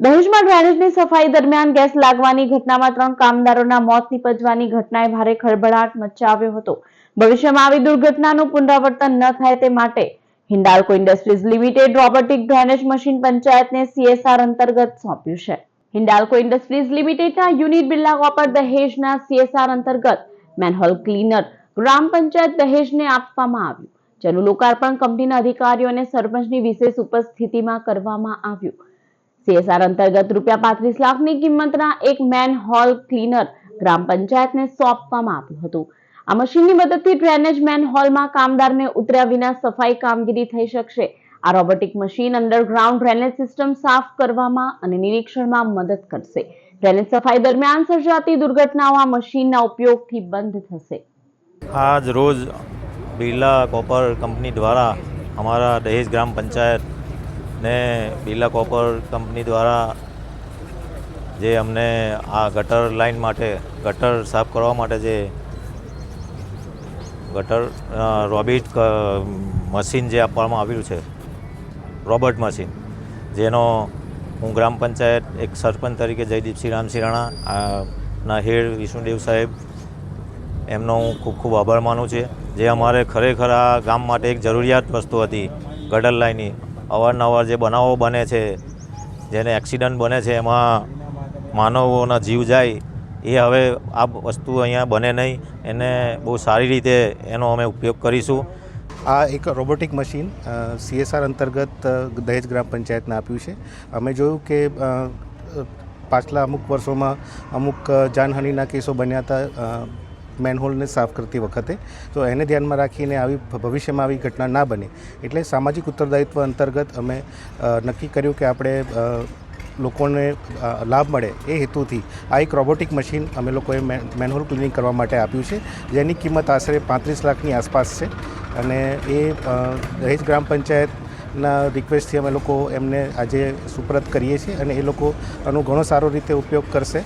દહેજમાં ડ્રેનેજની સફાઈ દરમિયાન ગેસ લાગવાની ઘટનામાં 3 કામદારોના મોત નીપજવાની ઘટનાએ ભારે ખળભળાટ મચાવ્યો હતો। ભવિષ્યમાં આવી દુર્ઘટનાનું પુનરાવર્તન ન થાય તે માટે Hindalco industries limited robotic drainage machine પંચાયતને CSR અંતર્ગત સોંપ્યું છે। હિન્ડાલ્કો ઇન્ડસ્ટ્રીઝ લિમિટેડના યુનિટ બિરલા કોપર દહેજના CSR અંતર્ગત મેનહોલ ક્લીનર ગ્રામ પંચાયત દહેજને આપવામાં આવ્યું, જેનું લોકાર્પણ કંપનીના અધિકારીઓ અને સરપંચની વિશેષ ઉપસ્થિતિમાં કરવામાં આવ્યું। CSR અંતર્ગત ₹35 લાખની કિંમતના એક મેનહોલ ક્લીનર ગ્રામ પંચાયતને સોંપવામાં આવ્યું હતું। આ મશીનની મદદથી ડ્રેનેજ મેનહોલમાં કામદારને ઉતર્યા વિના સફાઈ કામગીરી થઈ શકશે। આ robotic machine underground drainage system સાફ કરવામાં અને નિરીક્ષણમાં મદદ કરશે। ડ્રેનેજ સફાઈ દરમિયાન સર્જાતી દુર્ઘટનાઓ આ મશીનના ઉપયોગથી બંધ થશે। आज रोज़ बिरला कॉपर कंपनी द्वारा हमारा दहेज ग्राम पंचायत ने बिरला कॉपर कंपनी द्वारा जे हमने आ गटर लाइन माटे गटर साफ करवा माटे जे गटर रोबोट मशीन जे आपवामां आव्युं छे, रोबोट मशीन, जेनो हूँ ग्राम पंचायत एक सरपंच तरीके जयदीपसिंह रामसिंह राणा हेड विष्णुदेव साहेब एमनो हूँ खूब खूब आभार मानु छे। जे अमारे खरेखर आ गाम माटे एक जरूरियात वस्तु हती गटर लाइननी। अवारनवार जे बनावो बने छे, जेने एक्सिडंट बने छे, एमां मानवोना जीव जाय, ए हवे आ वस्तु अहींया बने नहीं, एने बहु सारी रीते एनो अमे उपयोग करीशुं। आ एक रोबोटिक मशीन CSR अंतर्गत दहेज ग्राम पंचायतने आप्युं छे। अमे जोयुं के पाछला अमुक वर्षोमां अमुक जानहानिना केसो बन्या हता मैनहोल ने साफ करती वखते, तो एने ध्यान में राखीने आवी भविष्यमां आवी घटना ना बने एटले सामाजिक उत्तरदायित्व अंतर्गत अमे नक्की कर्युं के आपणे लोकोने लाभ मळे ए हेतुथी आ एक रोबोटिक मशीन अमे लोकोए मैनहोल क्लीनिंग करवा माटे आप्युं छे, जेनी किंमत आशरे 35 लाखनी आसपास छे। अने ए दहेज ग्राम पंचायतना रिक्वेस्टथी अमे लोको एमने आजे सुप्रत करीए छीए अने ए लोको आनो घणो सारो रीते उपयोग करशे।